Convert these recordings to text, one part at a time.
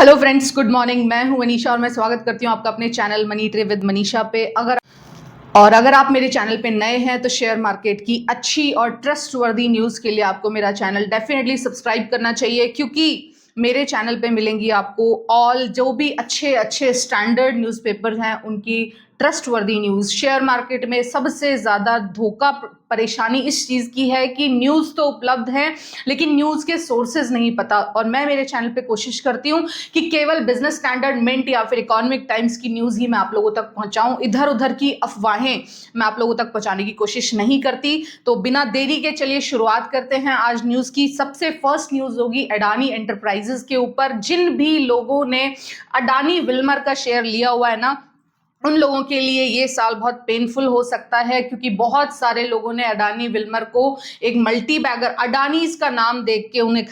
Hello friends, good morning. मैं हूं मनीषा और मैं स्वागत करती हूं आपका अपने channel money tray with Manisha पे। अगर आप मेरे चैनल पे नए हैं तो शेयर मार्केट की अच्छी और ट्रस्टवर्दी न्यूज़ के लिए आपको मेरा चैनल डेफिनेटली सब्सक्राइब करना चाहिए, क्योंकि मेरे चैनल पे मिलेंगी आपको ऑल जो भी अच्छे अच्छे स्टैंडर्ड न्यूज़पेपर हैं उनकी ट्रस्टवर्दी न्यूज़। शेयर मार्केट में सबसे ज़्यादा धोखा परेशानी इस चीज़ की है कि न्यूज़ तो उपलब्ध है लेकिन न्यूज़ के सोर्सेज नहीं पता। और मैं मेरे चैनल पे कोशिश करती हूँ कि केवल बिजनेस स्टैंडर्ड, मिंट या फिर इकोनॉमिक टाइम्स की न्यूज़ ही मैं आप लोगों तक पहुंचाऊं। इधर उधर की अफवाहें मैं आप लोगों तक पहुंचाने की कोशिश नहीं करती। तो बिना देरी के चलिए शुरुआत करते हैं आज न्यूज़ की। सबसे फर्स्ट न्यूज़ होगी अडानी एंटरप्राइजेस के ऊपर। जिन भी लोगों ने अडानी विल्मर का शेयर लिया हुआ है ना, उन लोगों के लिए ये साल बहुत पेनफुल हो सकता है, क्योंकि बहुत सारे लोगों ने अडानी विल्मर को एक मल्टी बैगर, अडानीज का नाम देख के उन्हें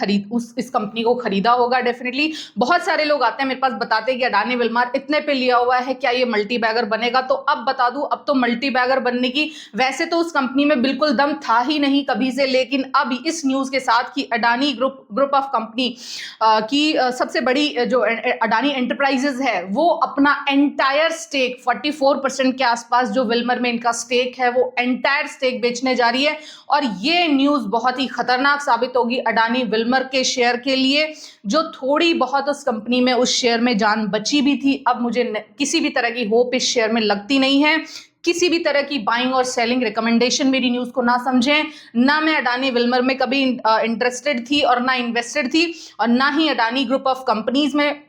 इस कंपनी को खरीदा होगा। डेफिनेटली बहुत सारे लोग आते हैं मेरे पास, बताते हैं कि अडानी विल्मर इतने पे लिया हुआ है, क्या ये मल्टी बैगर बनेगा? तो अब बता दूं, अब तो मल्टी बैगर बनने की, वैसे तो उस कंपनी में बिल्कुल दम था ही नहीं कभी से, लेकिन अब इस न्यूज के साथ कि अडानी ग्रुप ऑफ कंपनी की सबसे बड़ी जो अडानी एंटरप्राइजेस है वो अपना एंटायर स्टेक 44% के आसपास जो विल्मर में इनका स्टेक है वो एंटायर स्टेक बेचने जा रही है। और ये न्यूज बहुत ही खतरनाक साबित होगी अडानी विल्मर के शेयर के लिए। जो थोड़ी बहुत उस कंपनी में, उस शेयर में जान बची भी थी, अब मुझे किसी भी तरह की होप इस शेयर में लगती नहीं है। किसी भी तरह की बाइंग और सेलिंग रिकमेंडेशन मेरी न्यूज को ना समझें। ना मैं अडानी विल्मर में कभी इंटरेस्टेड थी और ना इन्वेस्टेड थी, और ना ही अडानी ग्रुप ऑफ कंपनीज में।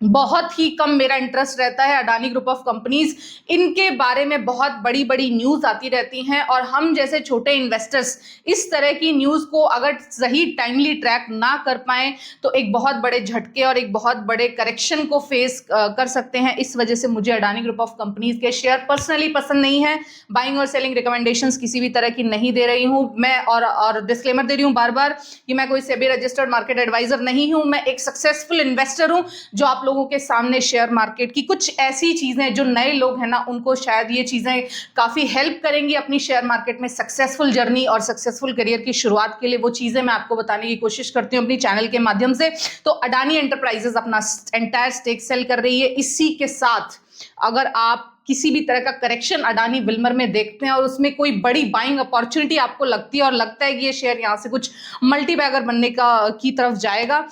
बहुत ही कम मेरा इंटरेस्ट रहता है अडानी ग्रुप ऑफ कंपनीज। इनके बारे में बहुत बड़ी बड़ी न्यूज आती रहती हैं, और हम जैसे छोटे इन्वेस्टर्स इस तरह की न्यूज को अगर सही टाइमली ट्रैक ना कर पाए तो एक बहुत बड़े झटके और एक बहुत बड़े करेक्शन को फेस कर सकते हैं। इस वजह से मुझे अडानी ग्रुप ऑफ कंपनीज के शेयर पर्सनली पसंद नहीं है। बाइंग और सेलिंग रिकमेंडेशंस किसी भी तरह की नहीं दे रही हूं मैं, और डिस्क्लेमर दे रही हूं बार बार कि मैं कोई सेबी रजिस्टर्ड मार्केट एडवाइजर नहीं हूं। मैं एक सक्सेसफुल इन्वेस्टर हूं जो आप लोगों के सामने शेयर मार्केट की कुछ ऐसी चीजें, जो नए लोग हैं ना उनको शायद ये चीजें काफी हेल्प करेंगी अपनी शेयर मार्केट में सक्सेसफुल जर्नी और सक्सेसफुल करियर की शुरुआत के लिए। वो चीजें मैं आपको बताने की कोशिश करती हूँ अपनी चैनल के माध्यम से। तो अडानी एंटरप्राइजेस अपना एंटायर स्टेक सेल कर रही है। इसी के साथ अगर आप किसी भी तरह का करेक्शन अडानी विल्मर में देखते हैं और उसमें कोई बड़ी बाइंग अपॉर्चुनिटी आपको लगती है और लगता है कि ये शेयर यहां से कुछ मल्टी बैगर बनने की तरफ जाएगा,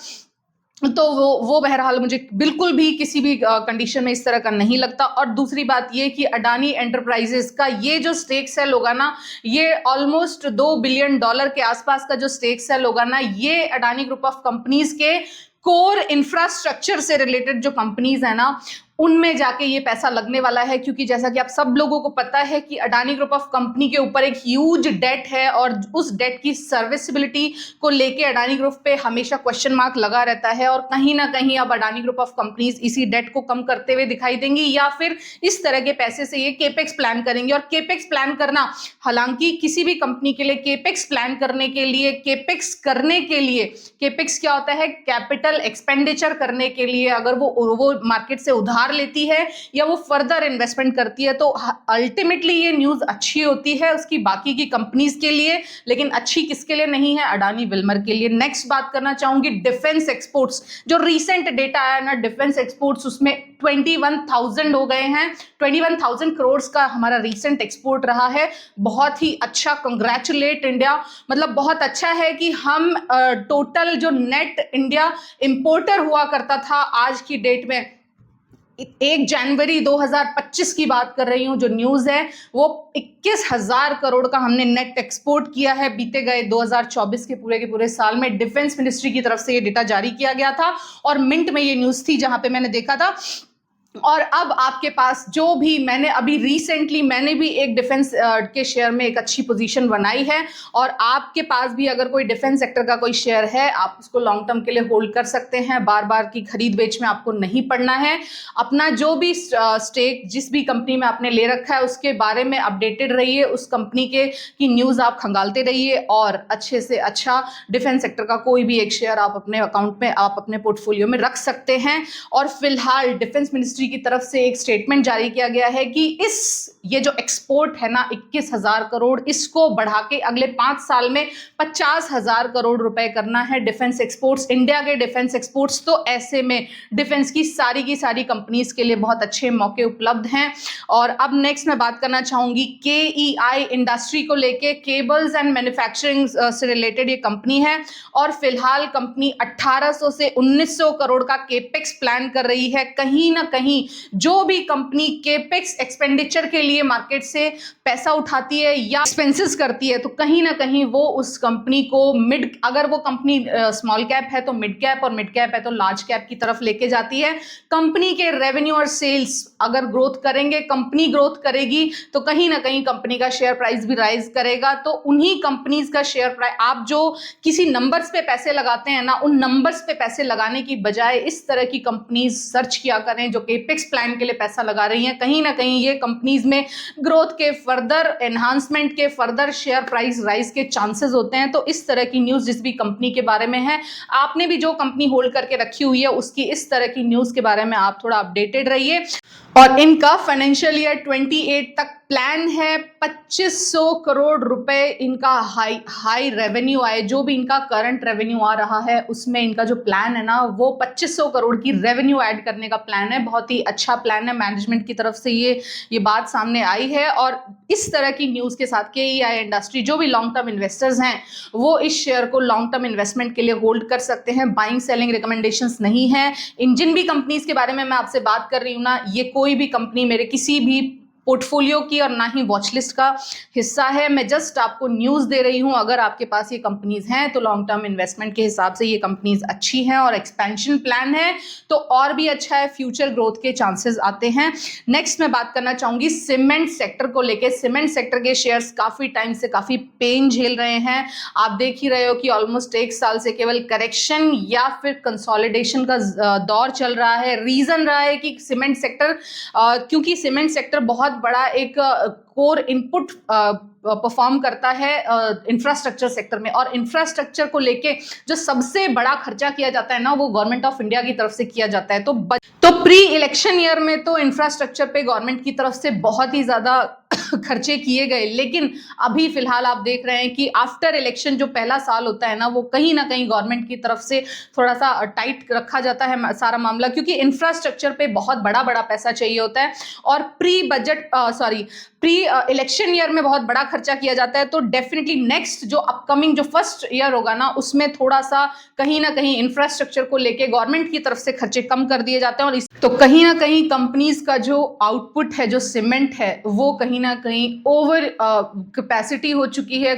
तो वो बहरहाल मुझे बिल्कुल भी किसी भी कंडीशन में इस तरह का नहीं लगता। और दूसरी बात ये कि अडानी एंटरप्राइजेस का ये जो स्टेक सेल होगा ना, ये ऑलमोस्ट $2 बिलियन के आसपास का जो स्टेक सेल होगा ना, ये अडानी ग्रुप ऑफ कंपनीज के कोर इंफ्रास्ट्रक्चर से रिलेटेड जो कंपनीज है ना उनमें जाके ये पैसा लगने वाला है। क्योंकि जैसा कि आप सब लोगों को पता है कि अडानी ग्रुप ऑफ कंपनी के ऊपर एक ह्यूज डेट है, और उस डेट की सर्विसिबिलिटी को लेके अडानी ग्रुप पे हमेशा क्वेश्चन मार्क लगा रहता है। और कहीं ना कहीं अब अडानी ग्रुप ऑफ कंपनीज इसी डेट को कम करते हुए दिखाई देंगी, या फिर इस तरह के पैसे से ये केपेक्स प्लान करेंगे। और केपेक्स प्लान करना, हालांकि किसी भी कंपनी के लिए केपेक्स प्लान करने के लिए, केपेक्स क्या होता है? कैपिटल एक्सपेंडिचर करने के लिए अगर वो मार्केट से उधार लेती है या वो फर्दर इन्वेस्टमेंट करती है, तो अल्टीमेटली ये न्यूज अच्छी होती है उसकी बाकी की कंपनीज के लिए, लेकिन अच्छी किसके लिए नहीं है? अडानी विल्मर के लिए। नेक्स्ट बात करना चाहूंगी डिफेंस एक्सपोर्ट्स। जो रीसेंट डेटा आया ना डिफेंस एक्सपोर्ट्स, उसमें 21,000 हो गए हैं। 21,000 करोड़ का हमारा रीसेंट एक्सपोर्ट रहा है। बहुत ही अच्छा, कंग्रेचुलेट इंडिया। मतलब बहुत अच्छा है कि हम टोटल जो नेट इंडिया इंपोर्टर हुआ करता था आज की डेट में, 1 जनवरी 2025 की बात कर रही हूं, जो न्यूज है वो 21,000 करोड़ का हमने नेट एक्सपोर्ट किया है बीते गए 2024 के पूरे साल में। डिफेंस मिनिस्ट्री की तरफ से ये डेटा जारी किया गया था और मिंट में ये न्यूज थी जहां पे मैंने देखा था। और अब आपके पास जो भी, मैंने अभी रिसेंटली मैंने भी एक डिफेंस के शेयर में एक अच्छी पोजीशन बनाई है, और आपके पास भी अगर कोई डिफेंस सेक्टर का कोई शेयर है, आप उसको लॉन्ग टर्म के लिए होल्ड कर सकते हैं। बार बार की खरीद बेच में आपको नहीं पड़ना है। अपना जो भी स्टेक जिस भी कंपनी में आपने ले रखा है उसके बारे में अपडेटेड रहिए, उस कंपनी की न्यूज आप खंगालते रहिए, और अच्छे से अच्छा डिफेंस सेक्टर का कोई भी एक शेयर आप अपने अकाउंट में, आप अपने पोर्टफोलियो में रख सकते हैं। और फिलहाल डिफेंस मिनिस्ट्री इंडस्ट्री की तरफ से एक स्टेटमेंट जारी किया गया है कि ये जो एक्सपोर्ट है ना 21,000 करोड़, इसको बढ़ा के अगले 5 साल में 50,000 करोड़ रुपए करना है डिफेंस एक्सपोर्ट्स, इंडिया के डिफेंस एक्सपोर्ट्स। तो ऐसे में डिफेंस की सारी कंपनीज के लिए बहुत अच्छे मौके उपलब्ध हैं। और अब नेक्स्ट मैं बात करना चाहूंगी KEI इंडस्ट्री को लेके, केबल्स एंड मैन्युफैक्चरिंग से रिलेटेड ये कंपनी है और फिलहाल कंपनी 1800 से 1900 करोड़ का केपेक्स प्लान कर रही है। कहीं ना कहीं जो भी कंपनी केपेक्स एक्सपेंडिचर के लिए मार्केट से पैसा उठाती है या एक्सपेंसेस करती है, तो कहीं ना कहीं वो उस कंपनी को अगर वो कंपनी स्मॉल कैप है तो मिड कैप, और मिड कैप है तो लार्ज कैप की तरफ लेके जाती है। कंपनी के रेवेन्यू और सेल्स अगर ग्रोथ करेंगे, कंपनी ग्रोथ करेगी, तो कहीं ना कहीं कंपनी का शेयर प्राइस भी राइज करेगा। तो उन्हीं कंपनीज का शेयर प्राइस, आप जो किसी नंबर्स पे पैसे लगाते हैं ना, उन नंबर्स पे पैसे लगाने की बजाय इस तरह की कंपनीज सर्च किया करें जो केपेक्स प्लान के लिए पैसा लगा रही हैं। कहीं ना कहीं ये कंपनीज में ग्रोथ के फर्दर एनहांसमेंट के, फर्दर शेयर प्राइस राइज के चांसेस होते हैं। तो इस तरह की न्यूज जिस भी कंपनी के बारे में है, आपने भी जो कंपनी होल्ड करके रखी हुई है उसकी इस तरह की न्यूज के बारे में आप थोड़ा अपडेटेड रहिए। और इनका फाइनेंशियल ईयर 28 तक प्लान है 2500 करोड़ रुपए इनका हाई रेवेन्यू आए। जो भी इनका करंट रेवेन्यू आ रहा है उसमें इनका जो प्लान है ना, वो 2500 करोड़ की रेवेन्यू ऐड करने का प्लान है। बहुत ही अच्छा प्लान है, मैनेजमेंट की तरफ से ये बात सामने आई है। और इस तरह की न्यूज के साथ KEI इंडस्ट्री, जो भी लॉन्ग टर्म इन्वेस्टर्स हैं, वो इस शेयर को लॉन्ग टर्म इन्वेस्टमेंट के लिए होल्ड कर सकते हैं। बाइंग सेलिंग रिकमेंडेशंस नहीं है। इन जिन भी कंपनीज के बारे में मैं आपसे बात कर रही हूं ना, ये कोई भी कंपनी मेरे किसी भी पोर्टफोलियो की और ना ही वॉच लिस्ट का हिस्सा है। मैं जस्ट आपको न्यूज दे रही हूं। अगर आपके पास ये कंपनीज हैं तो लॉन्ग टर्म इन्वेस्टमेंट के हिसाब से ये कंपनीज अच्छी हैं और एक्सपेंशन प्लान है तो और भी अच्छा है, फ्यूचर ग्रोथ के चांसेस आते हैं। नेक्स्ट मैं बात करना चाहूंगी सीमेंट सेक्टर को लेके। सीमेंट सेक्टर के शेयर्स काफी टाइम से काफी पेन झेल रहे हैं। आप देख ही रहे हो कि ऑलमोस्ट 1 साल से केवल करेक्शन या फिर कंसोलिडेशन का दौर चल रहा है। रीजन रहा है कि सीमेंट सेक्टर, क्योंकि सीमेंट सेक्टर बहुत बड़ा एक कोर इनपुट परफॉर्म करता है इंफ्रास्ट्रक्चर सेक्टर में, और इंफ्रास्ट्रक्चर को लेके जो सबसे बड़ा खर्चा किया जाता है ना, वो गवर्नमेंट ऑफ इंडिया की तरफ से किया जाता है। तो प्री इलेक्शन ईयर में तो इंफ्रास्ट्रक्चर पे गवर्नमेंट की तरफ से बहुत ही ज्यादा खर्चे किए गए, लेकिन अभी फिलहाल आप देख रहे हैं कि आफ्टर इलेक्शन जो पहला साल होता है ना, वो कहीं ना कहीं गवर्नमेंट की तरफ से थोड़ा सा टाइट रखा जाता है सारा मामला, क्योंकि इंफ्रास्ट्रक्चर पे बहुत बड़ा पैसा चाहिए होता है और प्री इलेक्शन ईयर में बहुत बड़ा खर्चा किया जाता है। तो डेफिनेटली नेक्स्ट जो अपकमिंग जो फर्स्ट ईयर होगा ना, उसमें थोड़ा सा कहीं ना कहीं इंफ्रास्ट्रक्चर को लेके गवर्नमेंट की तरफ से खर्चे कम कर दिए जाते हैं। और तो कहीं ना कहीं कंपनीज का जो आउटपुट है, जो सीमेंट है, वो कहीं ना कहीं ओवर कैपेसिटी हो चुकी है।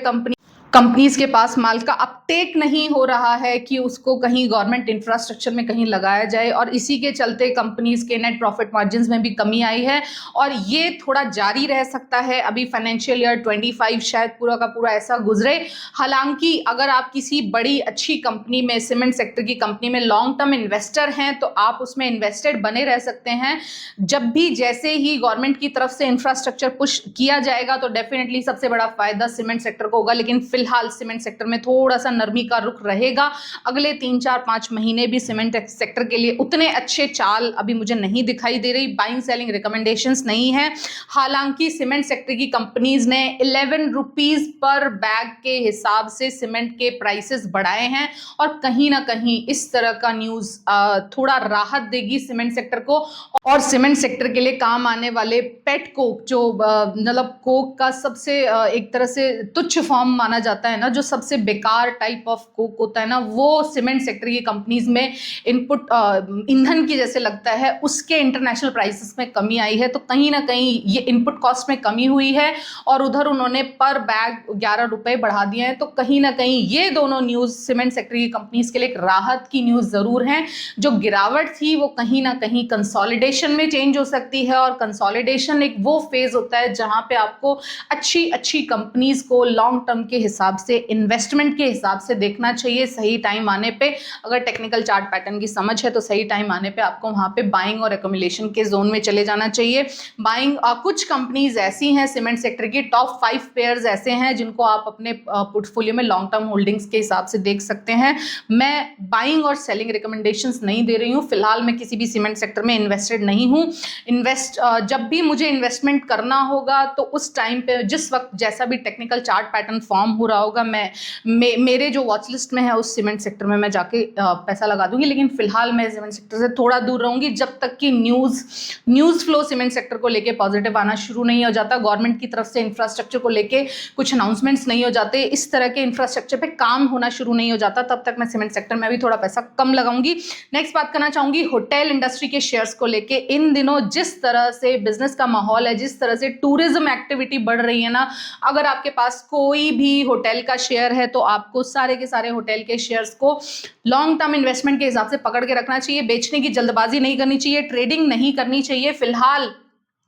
कंपनीज के पास माल का अपटेक नहीं हो रहा है कि उसको कहीं गवर्नमेंट इंफ्रास्ट्रक्चर में कहीं लगाया जाए, और इसी के चलते कंपनीज के नेट प्रॉफिट मार्जिन्स में भी कमी आई है और ये थोड़ा जारी रह सकता है। अभी फाइनेंशियल ईयर 25 शायद पूरा का पूरा ऐसा गुजरे। हालांकि अगर आप किसी बड़ी अच्छी कंपनी में, सीमेंट सेक्टर की कंपनी में लॉन्ग टर्म इन्वेस्टर हैं, तो आप उसमें इन्वेस्टेड बने रह सकते हैं। जब भी जैसे ही गवर्नमेंट की तरफ से इंफ्रास्ट्रक्चर पुश किया जाएगा तो डेफिनेटली सबसे बड़ा फायदा सीमेंट सेक्टर को होगा। लेकिन फिलहाल सीमेंट सेक्टर में थोड़ा सा नरमी का रुख रहेगा। अगले 3-4-5 महीने भी सीमेंट सेक्टर के लिए उतने अच्छे चाल अभी मुझे नहीं दिखाई दे रही। बाइंग सेलिंग रिकमेंडेशंस नहीं है। हालांकि सीमेंट सेक्टर की कंपनीज ने 11 रुपीज पर बैग के हिसाब से सीमेंट के प्राइसेस बढ़ाए हैं और कहीं ना कहीं इस तरह का न्यूज थोड़ा राहत देगी सीमेंट सेक्टर को। और सीमेंट सेक्टर के लिए काम आने वाले पेट कोक, जो मतलब कोक का सबसे एक तरह से तुच्छ फॉर्म माना जाता है ना, जो सबसे बेकार टाइप ऑफ कोक होता है ना, वो सीमेंट सेक्टर की कंपनीज में इनपुट ईंधन की जैसे लगता है, उसके इंटरनेशनल प्राइसेस में कमी आई है। तो कहीं ना कहीं ये इनपुट कॉस्ट में कमी हुई है और उधर उन्होंने पर बैग 11 रुपए बढ़ा दिए हैं। तो कहीं ना कहीं ये दोनों न्यूज सीमेंट सेक्टर की कंपनीज के लिए एक राहत की न्यूज जरूर है। जो गिरावट थी वो कहीं ना कहीं कंसोलिडेशन में चेंज हो सकती है, और कंसोलिडेशन एक वो फेज होता है जहां पे आपको अच्छी कंपनीज को लॉन्ग टर्म के हिसाब हिसाब से, इन्वेस्टमेंट के हिसाब से देखना चाहिए। सही टाइम आने पे, अगर टेक्निकल चार्ट पैटर्न की समझ है तो सही टाइम आने पे आपको वहां पे बाइंग और एक्यूमुलेशन के जोन में चले जाना चाहिए। बाइंग, कुछ कंपनीज ऐसी हैं सीमेंट सेक्टर की, टॉप 5 पेयर्स ऐसे हैं जिनको आप अपने पोर्टफोलियो में लॉन्ग टर्म होल्डिंग्स के हिसाब से देख सकते हैं। मैं बाइंग और सेलिंग रिकमेंडेशंस नहीं दे रही हूँ। फिलहाल मैं किसी भी सीमेंट सेक्टर में इन्वेस्टेड नहीं हूँ। जब भी मुझे इन्वेस्टमेंट करना होगा तो उस टाइम पे, जिस वक्त जैसा भी टेक्निकल चार्ट पैटर्न फॉर्म हो रहा होगा, मेरे जो वॉच लिस्ट में है उस सीमेंट सेक्टर में मैं जाके पैसा लगा दूंगी। लेकिन फिलहाल मैं सीमेंट सेक्टर से थोड़ा दूर रहूंगी जब तक कि न्यूज़ फ्लो सीमेंट सेक्टर को लेके पॉजिटिव आना शुरू नहीं हो जाता, गवर्नमेंट की तरफ से इंफ्रास्ट्रक्चर को लेके कुछ अनाउंसमेंट्स नहीं हो जाते, इस तरह के इंफ्रास्ट्रक्चर पे काम होना शुरू नहीं हो जाता, तब तक मैं सीमेंट सेक्टर में भी थोड़ा पैसा कम लगाऊंगी। नेक्स्ट बात करना चाहूंगी होटल इंडस्ट्री के शेयर्स को लेके। इन दिनों जिस तरह से बिजनेस का माहौल है, जिस तरह से टूरिज्म एक्टिविटी बढ़ रही है ना, अगर आपके पास कोई भी होटल का शेयर है तो आपको सारे के सारे होटल के शेयर्स को लॉन्ग टर्म इन्वेस्टमेंट के हिसाब से पकड़ के रखना चाहिए। बेचने की जल्दबाजी नहीं करनी चाहिए, ट्रेडिंग नहीं करनी चाहिए। फिलहाल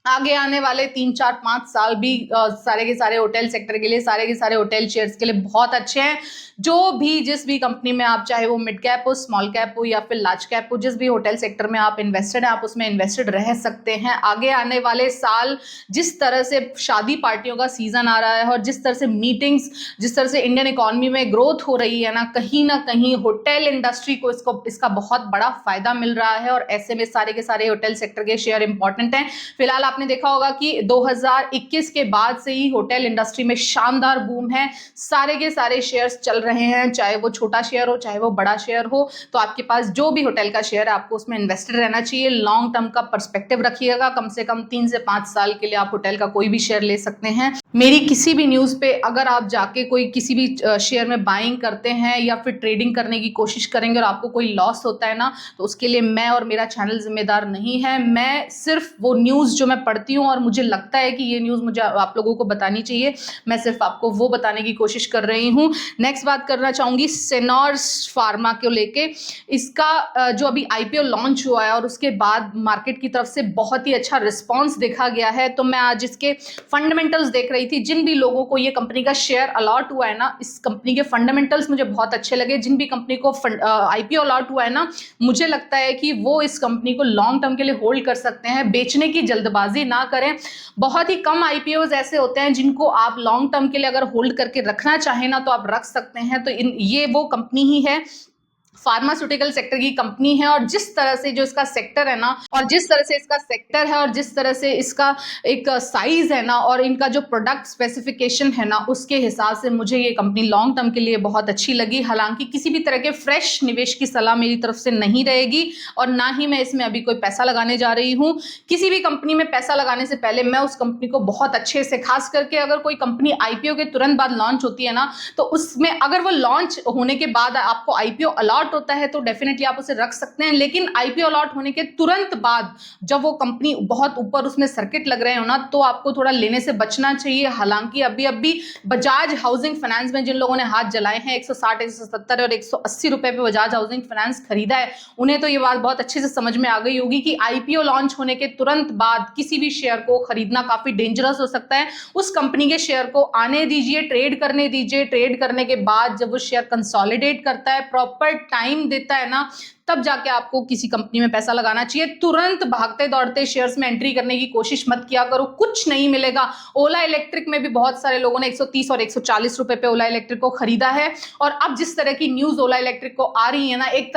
आगे आने वाले 3, 4, 5 साल भी सारे के सारे होटल सेक्टर के लिए, सारे के सारे होटल शेयर्स के लिए बहुत अच्छे हैं। जो भी, जिस भी कंपनी में आप, चाहे वो मिड कैप हो, स्मॉल कैप हो या फिर लार्ज कैप हो, जिस भी होटल सेक्टर में आप इन्वेस्टेड हैं, आप उसमें इन्वेस्टेड रह सकते हैं। आगे आने वाले साल जिस तरह से शादी पार्टियों का सीजन आ रहा है और जिस तरह से मीटिंग्स, जिस तरह से इंडियन इकोनॉमी में ग्रोथ हो रही है ना कहीं होटल इंडस्ट्री को इसका बहुत बड़ा फायदा मिल रहा है। और ऐसे में सारे के सारे होटल सेक्टर के शेयर इंपॉर्टेंट हैं। फिलहाल आपने देखा होगा कि 2021 के बाद से ही होटल इंडस्ट्री में शानदार बूम है। सारे के सारे शेयर्स चल रहे हैं, चाहे वो छोटा शेयर हो चाहे वो बड़ा शेयर हो। तो आपके पास जो भी होटल का शेयर है आपको उसमें इन्वेस्टेड रहना चाहिए। लॉन्ग टर्म का पर्सपेक्टिव रखिएगा, कम से कम 3 से 5 साल के लिए आप होटल का कोई भी शेयर ले सकते हैं। मेरी किसी भी न्यूज पे अगर आप जाके कोई किसी भी शेयर में बाइंग करते हैं या फिर ट्रेडिंग करने की कोशिश करेंगे और आपको कोई लॉस होता है ना, तो उसके लिए मैं और मेरा चैनल जिम्मेदार नहीं है। मैं सिर्फ वो न्यूज जो मैं पढ़ती हूँ और मुझे लगता है कि ये न्यूज मुझे आप लोगों को बतानी चाहिए, मैं सिर्फ आपको वो बताने की कोशिश कर रही हूँ। नेक्स्ट बात करना चाहूंगी सेनॉर्स फार्मा को लेके। इसका जो अभी आईपीओ लॉन्च हुआ है और उसके बाद मार्केट की तरफ से बहुत ही अच्छा रिस्पॉन्स देखा गया है, तो मैं आज इसके फंडामेंटल्स देख रही थी। जिन भी लोगों को ये कंपनी का शेयर अलॉट हुआ है ना, इस कंपनी के फंडामेंटल्स मुझे बहुत अच्छे लगे। जिन भी कंपनी को आईपीओ अलॉट हुआ है ना, मुझे लगता है कि वो इस कंपनी को लॉन्ग टर्म के लिए होल्ड कर सकते हैं। बेचने की जल्दबाजी ना करें। बहुत ही कम आईपीओज ऐसे होते हैं जिनको आप लॉन्ग टर्म के लिए अगर होल्ड करके रखना चाहें ना तो आप रख सकते हैं। तो ये वो कंपनी ही है, फार्मास्यूटिकल सेक्टर की कंपनी है। और जिस तरह से जो इसका सेक्टर है ना, और जिस तरह से इसका सेक्टर है और जिस तरह से इसका एक साइज है ना, और इनका जो प्रोडक्ट स्पेसिफिकेशन है ना, उसके हिसाब से मुझे ये कंपनी लॉन्ग टर्म के लिए बहुत अच्छी लगी। हालांकि किसी भी तरह के फ्रेश निवेश की सलाह मेरी तरफ से नहीं रहेगी और ना ही मैं इसमें अभी कोई पैसा लगाने जा रही हूँ। किसी भी कंपनी में पैसा लगाने से पहले मैं उस कंपनी को बहुत अच्छे से, खास करके अगर कोई कंपनी आईपीओ के तुरंत बाद लॉन्च होती है ना, तो उसमें अगर वो लॉन्च होने के बाद आपको आईपीओ अलॉट होता है तो डेफिनेटली आप उसे रख सकते हैं। लेकिन आईपीओ अलॉट होने के तुरंत बाद जब वो कंपनी बहुत ऊपर उसमें सर्किट लग रहे हो ना, तो आपको थोड़ा लेने से बचना चाहिए। हालांकि अभी बजाज हाउसिंग फाइनेंस में जिन लोगों ने हाथ जलाए हैं, 160, 170 और 180 रुपए पे बजाज हाउसिंग फाइनेंस खरीदा है, उन्हें तो ये बात बहुत अच्छे से समझ में आ गई होगी कि आईपीओ लॉन्च होने के तुरंत बाद किसी भी शेयर को खरीदना काफी डेंजरस हो सकता है। उस कंपनी के शेयर को आने दीजिए, ट्रेड करने दीजिए। ट्रेड करने के बाद जब वो शेयर कंसोलिडेट करता है, प्रॉपर टाइम देता है ना, तब जाके आपको किसी कंपनी में पैसा लगाना चाहिए। तुरंत भागते दौड़ते शेयर्स में एंट्री करने की कोशिश मत किया करो, कुछ नहीं मिलेगा। ओला इलेक्ट्रिक में भी बहुत सारे लोगों ने 130 और 140 रुपए पे ओला इलेक्ट्रिक को खरीदा है। और अब जिस तरह की न्यूज ओला इलेक्ट्रिक को आ रही है ना, एक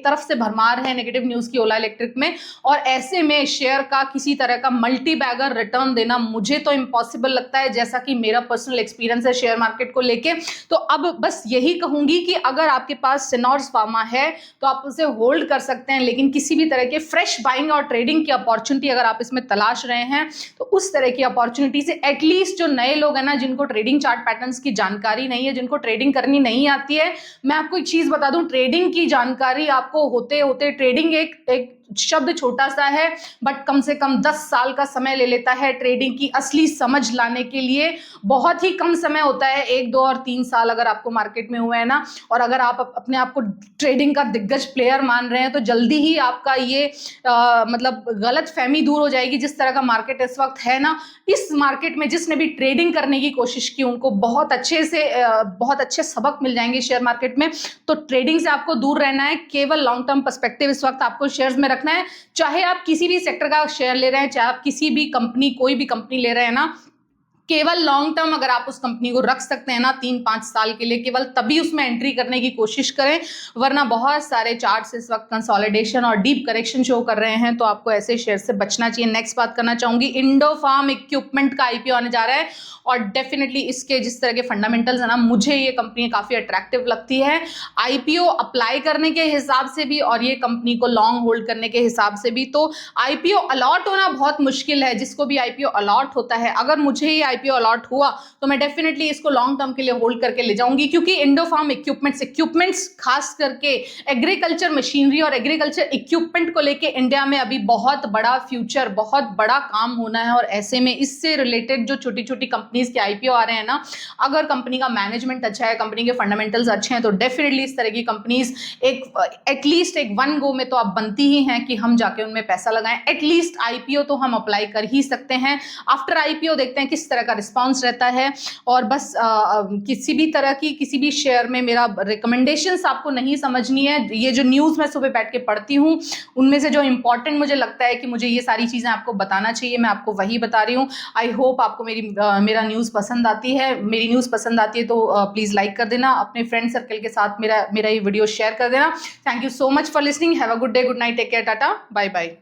तरफ से भरमार है नेगेटिव न्यूज की ओला इलेक्ट्रिक में, और ऐसे में शेयर का किसी तरह का मल्टी बैगर रिटर्न देना मुझे तो इम्पॉसिबल लगता है, जैसा कि मेरा पर्सनल एक्सपीरियंस है शेयर मार्केट को लेके। तो अब बस यही कहूंगी कि अगर आपके पास सेनॉर्स फार्मा है तो आप उसे होल्ड कर सकते हैं, लेकिन किसी भी तरह के फ्रेश बाइंग और ट्रेडिंग की अपॉर्चुनिटी अगर आप इसमें तलाश रहे हैं तो उस तरह की अपॉर्चुनिटी से एटलीस्ट जो नए लोग हैं ना, जिनको ट्रेडिंग चार्ट पैटर्न्स की जानकारी नहीं है, जिनको ट्रेडिंग करनी नहीं आती है, मैं आपको एक चीज बता दूं, ट्रेडिंग की जानकारी आपको होते होते ट्रेडिंग एक शब्द छोटा सा है, बट कम से कम 10 साल का समय ले लेता है ट्रेडिंग की असली समझ लाने के लिए। बहुत ही कम समय होता है, 1, 2 और 3 साल अगर आपको मार्केट में हुआ है ना, और अगर आप अपने आप को ट्रेडिंग का दिग्गज प्लेयर मान रहे हैं तो जल्दी ही आपका ये मतलब गलत फहमी दूर हो जाएगी। जिस तरह का मार्केट इस वक्त है ना, इस मार्केट में जिसने भी ट्रेडिंग करने की कोशिश की उनको बहुत अच्छे सबक मिल जाएंगे शेयर मार्केट में। तो ट्रेडिंग से आपको दूर रहना है, केवल लॉन्ग टर्म पर्सपेक्टिव इस वक्त आपको शेयर्स में रखना है। चाहे आप किसी भी सेक्टर का शेयर ले रहे हैं, चाहे आप किसी भी कंपनी, कोई भी कंपनी ले रहे हैं ना, केवल लॉन्ग टर्म अगर आप उस कंपनी को रख सकते हैं ना 3-5 साल के लिए, केवल तभी उसमें एंट्री करने की कोशिश करें। वरना बहुत सारे चार्ट्स इस वक्त कंसोलिडेशन और डीप करेक्शन शो कर रहे हैं, तो आपको ऐसे शेयर से बचना चाहिए। नेक्स्ट बात करना चाहूंगी, इंडोफार्म इक्विपमेंट का आईपीओ आने जा रहा है और डेफिनेटली इसके जिस तरह के फंडामेंटल्स है ना, मुझे ये कंपनी काफी अट्रैक्टिव लगती है आईपीओ अप्लाई करने के हिसाब से भी और ये कंपनी को लॉन्ग होल्ड करने के हिसाब से भी। तो आईपीओ अलॉट होना बहुत मुश्किल है, जिसको भी आईपीओ अलॉट होता है, अगर मुझे ये आईपीओ अलॉट हुआ तो मैं डेफिनेटली इसको लॉन्ग टर्म के लिए होल्ड करके ले जाऊंगी, क्योंकि इंडोफार्म इक्विपमेंट्स खास करके एग्रीकल्चर मशीनरी और एग्रीकल्चर इक्विपमेंट को लेके इंडिया में अभी बहुत बड़ा फ्यूचर, बहुत बड़ा काम होना है। और ऐसे में इससे रिलेटेड जो छोटी छोटी कंपनीज के आईपीओ आ रहे हैं ना, अगर कंपनी का मैनेजमेंट अच्छा है, कंपनी के फंडामेंटल्स अच्छे हैं, तो डेफिनेटली इस तरह की कंपनीज एटलीस्ट एक वन गो में तो आप बनती ही हैं कि हम जाके उनमें पैसा लगाएं। एटलीस्ट आईपीओ तो हम अप्लाई कर ही सकते हैं। आफ्टर आईपीओ देखते हैं किस तरह का रिस्पॉन्स रहता है। और बस किसी भी तरह की किसी भी शेयर में मेरा रिकमेंडेशंस आपको नहीं समझनी है। ये जो न्यूज़ मैं सुबह बैठ के पढ़ती हूँ उनमें से जो इंपॉर्टेंट मुझे लगता है कि मुझे ये सारी चीज़ें आपको बताना चाहिए, मैं आपको वही बता रही हूँ। आई होप आपको मेरा न्यूज़ पसंद आती है। मेरी न्यूज़ पसंद आती है तो प्लीज़ लाइक कर देना, अपने फ्रेंड सर्कल के साथ मेरा ये वीडियो शेयर कर देना। Thank you so much for listening. Have a good day, good night, take care, tata, bye bye.